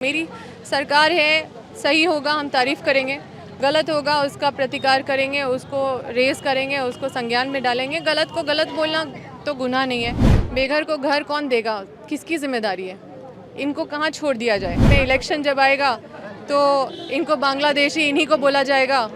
मेरी सरकार है, सही होगा हम तारीफ़ करेंगे, गलत होगा उसका प्रतिकार करेंगे, उसको रेज़ करेंगे, उसको संज्ञान में डालेंगे। गलत को गलत बोलना तो गुनाह नहीं है। बेघर को घर कौन देगा, किसकी जिम्मेदारी है? इनको कहाँ छोड़ दिया जाए? मैं इलेक्शन जब आएगा तो इनको बांग्लादेशी इन्हीं को बोला जाएगा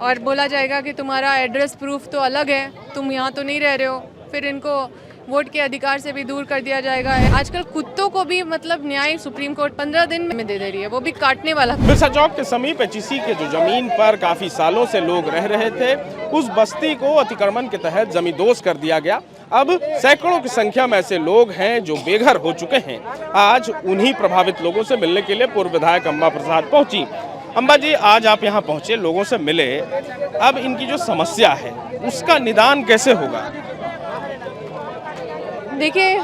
और बोला जाएगा कि तुम्हारा एड्रेस प्रूफ तो अलग है, तुम यहाँ तो नहीं रह रहे हो। फिर इनको वोट के अधिकार से भी दूर कर दिया जाएगा। आजकल कुत्तों को भी मतलब न्याय सुप्रीम कोर्ट 15 दिन में दे रही है, वो भी काटने वाला। बिरसा चौक के समीप एचईसी के जो जमीन पर काफी सालों से लोग रह रहे थे, उस बस्ती को अतिक्रमण के तहत जमींदोज कर दिया गया। अब सैकड़ों की संख्या में ऐसे लोग हैं जो बेघर हो चुके हैं। आज उन्हीं प्रभावित लोगों से मिलने के लिए पूर्व विधायक अम्बा प्रसाद पहुंची। अम्बा जी, आज आप यहाँ पहुंचे, लोगों से मिले, अब इनकी जो समस्या है उसका निदान कैसे होगा? देखिए,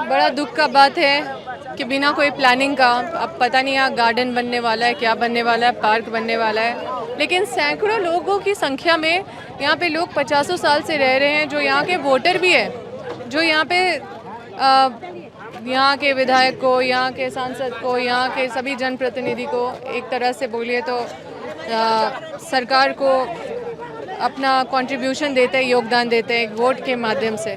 बड़ा दुख का बात है कि बिना कोई प्लानिंग का अब पता नहीं यहाँ गार्डन बनने वाला है, क्या बनने वाला है, पार्क बनने वाला है, लेकिन सैकड़ों लोगों की संख्या में यहाँ पे लोग 50 साल से रह रहे हैं, जो यहाँ के वोटर भी है, जो यहाँ पे यहाँ के विधायक को, यहाँ के सांसद को, यहाँ के सभी जनप्रतिनिधि को एक तरह से बोलिए तो सरकार को अपना कंट्रीब्यूशन देते हैं, योगदान देते हैं वोट के माध्यम से,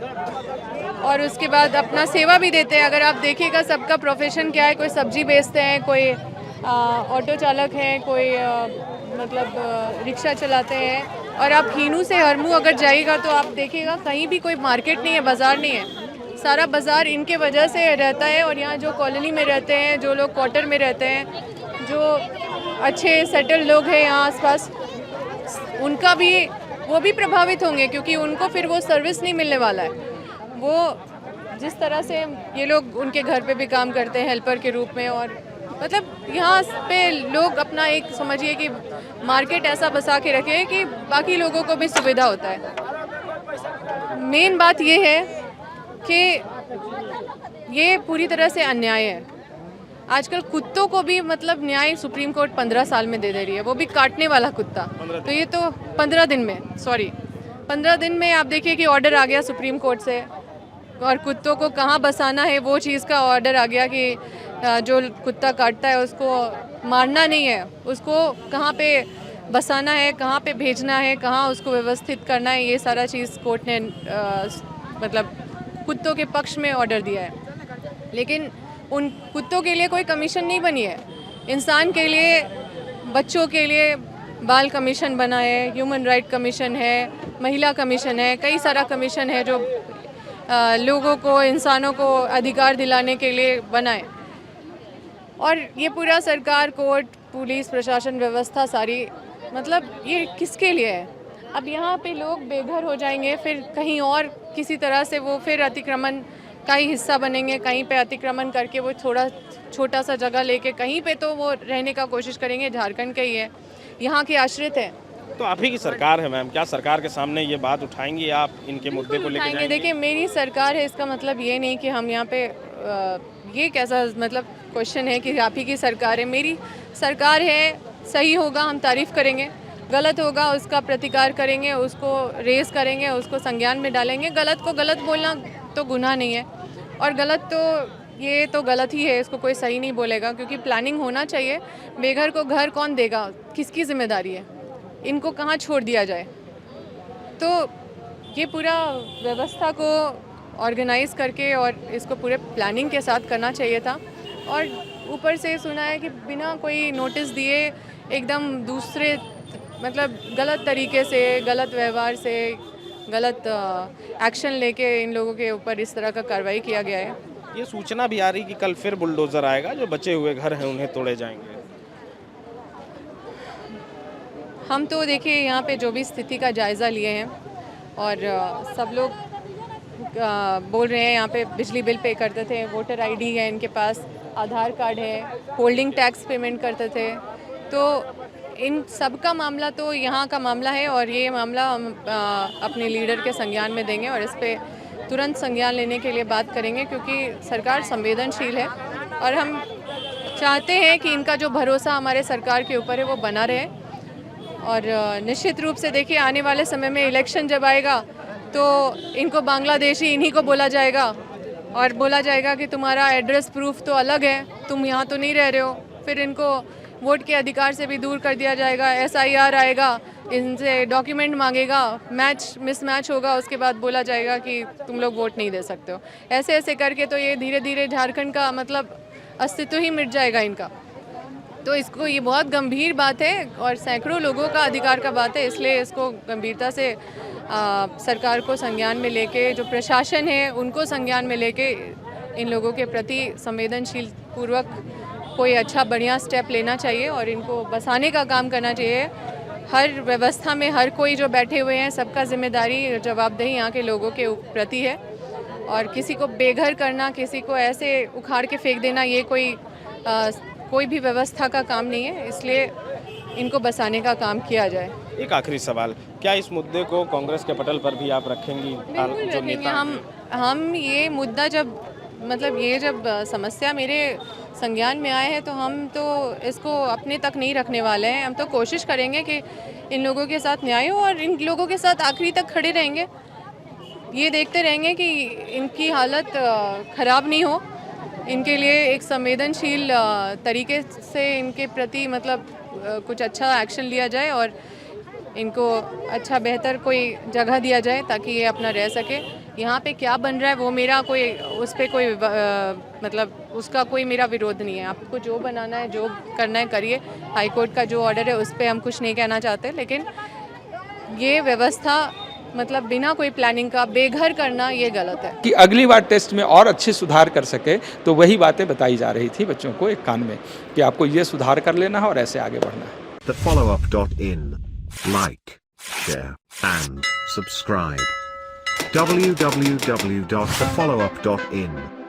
और उसके बाद अपना सेवा भी देते हैं। अगर आप देखिएगा सबका प्रोफेशन क्या है, कोई सब्जी बेचते हैं, कोई ऑटो चालक हैं, कोई रिक्शा चलाते हैं। और आप हीनू से हरमू अगर जाइएगा तो आप देखिएगा कहीं भी कोई मार्केट नहीं है, बाज़ार नहीं है। सारा बाज़ार इनके वजह से रहता है। और यहाँ जो कॉलोनी में रहते हैं, जो लोग क्वार्टर में रहते हैं, जो अच्छे सेटल लोग हैं यहाँ आसपास, उनका भी वो भी प्रभावित होंगे, क्योंकि उनको फिर वो सर्विस नहीं मिलने वाला है। वो जिस तरह से ये लोग उनके घर पे भी काम करते हैं हेल्पर के रूप में, और मतलब यहाँ पे लोग अपना एक समझिए कि मार्केट ऐसा बसा के रखे कि बाकी लोगों को भी सुविधा होता है। मेन बात ये है कि ये पूरी तरह से अन्याय है। आजकल कुत्तों को भी मतलब न्याय सुप्रीम कोर्ट 15 साल में दे रही है, वो भी काटने वाला कुत्ता। तो ये तो 15 दिन में आप देखिए कि ऑर्डर आ गया सुप्रीम कोर्ट से, और कुत्तों को कहाँ बसाना है वो चीज़ का ऑर्डर आ गया कि जो कुत्ता काटता है उसको मारना नहीं है, उसको कहाँ पे बसाना है, कहाँ पे भेजना है, कहाँ उसको व्यवस्थित करना है, ये सारा चीज़ कोर्ट ने मतलब कुत्तों के पक्ष में ऑर्डर दिया है। लेकिन उन कुत्तों के लिए कोई कमीशन नहीं बनी है। इंसान के लिए, बच्चों के लिए बाल कमीशन बना है, ह्यूमन राइट कमीशन है, महिला कमीशन है, कई सारा कमीशन है जो लोगों को, इंसानों को अधिकार दिलाने के लिए बनाए। और ये पूरा सरकार, कोर्ट, पुलिस, प्रशासन व्यवस्था सारी, मतलब ये किसके लिए है? अब यहाँ पे लोग बेघर हो जाएंगे, फिर कहीं और किसी तरह से वो फिर अतिक्रमण का ही हिस्सा बनेंगे। कहीं पे अतिक्रमण करके वो थोड़ा छोटा सा जगह लेके कहीं पे तो वो रहने का कोशिश करेंगे। झारखंड का ही है, यहाँ के आश्रित है। तो आप ही की सरकार है मैम, क्या सरकार के सामने ये बात उठाएंगी आप, इनके मुद्दे को लेकर जाएंगे? देखिए, मेरी सरकार है, इसका मतलब ये नहीं कि हम यहाँ पे ये कैसा मतलब क्वेश्चन है कि आप ही की सरकार है। मेरी सरकार है, सही होगा हम तारीफ़ करेंगे, गलत होगा उसका प्रतिकार करेंगे, उसको रेज़ करेंगे, उसको संज्ञान में डालेंगे। गलत को गलत बोलना तो गुनाह नहीं है, और गलत तो ये तो गलत ही है, इसको कोई सही नहीं बोलेगा, क्योंकि प्लानिंग होना चाहिए। बेघर को घर कौन देगा, किसकी जिम्मेदारी है? इनको कहाँ छोड़ दिया जाए? तो ये पूरा व्यवस्था को ऑर्गेनाइज़ करके और इसको पूरे प्लानिंग के साथ करना चाहिए था। और ऊपर से सुना है कि बिना कोई नोटिस दिए एकदम दूसरे मतलब गलत तरीके से, गलत व्यवहार से, गलत एक्शन लेके इन लोगों के ऊपर इस तरह का कार्रवाई किया गया है। ये सूचना भी आ रही कि कल फिर बुलडोजर आएगा, जो बचे हुए घर हैं उन्हें तोड़े जाएंगे। हम तो देखिए यहाँ पे जो भी स्थिति का जायज़ा लिए हैं, और सब लोग बोल रहे हैं यहाँ पे बिजली बिल पे करते थे, वोटर आईडी है इनके पास, आधार कार्ड है, होल्डिंग टैक्स पेमेंट करते थे। तो इन सब का मामला तो यहाँ का मामला है, और ये मामला हम अपने लीडर के संज्ञान में देंगे और इस पर तुरंत संज्ञान लेने के लिए बात करेंगे, क्योंकि सरकार संवेदनशील है और हम चाहते हैं कि इनका जो भरोसा हमारे सरकार के ऊपर है वो बना रहे। और निश्चित रूप से देखिए, आने वाले समय में इलेक्शन जब आएगा तो इनको बांग्लादेशी इन्हीं को बोला जाएगा, और बोला जाएगा कि तुम्हारा एड्रेस प्रूफ तो अलग है, तुम यहाँ तो नहीं रह रहे हो। फिर इनको वोट के अधिकार से भी दूर कर दिया जाएगा, SIR आएगा, इनसे डॉक्यूमेंट मांगेगा, मिसमैच होगा, उसके बाद बोला जाएगा कि तुम लोग वोट नहीं दे सकते हो। ऐसे ऐसे करके तो ये धीरे धीरे झारखंड का मतलब अस्तित्व ही मिट जाएगा इनका। तो इसको ये बहुत गंभीर बात है और सैकड़ों लोगों का अधिकार का बात है, इसलिए इसको गंभीरता से सरकार को संज्ञान में लेके, जो प्रशासन है उनको संज्ञान में लेके इन लोगों के प्रति संवेदनशील पूर्वक कोई अच्छा बढ़िया स्टेप लेना चाहिए और इनको बसाने का काम करना चाहिए। हर व्यवस्था में हर कोई जो बैठे हुए हैं सबका जिम्मेदारी जवाबदेही यहाँ के लोगों के प्रति है और किसी को बेघर करना, किसी को ऐसे उखाड़ के फेंक देना, ये कोई भी व्यवस्था का काम नहीं है, इसलिए इनको बसाने का काम किया जाए। एक आखिरी सवाल, क्या इस मुद्दे को कांग्रेस के पटल पर भी आप रखेंगी? बिल्कुल जो रखेंगे। नेता हम ये मुद्दा जब समस्या मेरे संज्ञान में आए हैं तो हम तो इसको अपने तक नहीं रखने वाले हैं। हम तो कोशिश करेंगे कि इन लोगों के साथ न्याय हो और इन लोगों के साथ आखिरी तक खड़े रहेंगे। ये देखते रहेंगे कि इनकी हालत ख़राब नहीं हो, इनके लिए एक संवेदनशील तरीके से इनके प्रति मतलब कुछ अच्छा एक्शन लिया जाए और इनको अच्छा बेहतर कोई जगह दिया जाए ताकि ये अपना रह सके। यहाँ पे क्या बन रहा है वो मेरा कोई उस पर कोई मतलब उसका कोई मेरा विरोध नहीं है। आपको जो बनाना है, जो करना है करिए। हाई कोर्ट का जो ऑर्डर है उस पर हम कुछ नहीं कहना चाहते, लेकिन ये व्यवस्था मतलब बिना कोई प्लानिंग का बेघर करना ये गलत है। कि अगली बार टेस्ट में और अच्छे सुधार कर सके, तो वही बातें बताई जा रही थी बच्चों को एक कान में कि आपको ये सुधार कर लेना है और ऐसे आगे बढ़ना है। TheFollowUp.in. Like, share, and subscribe. www.thefollowup.in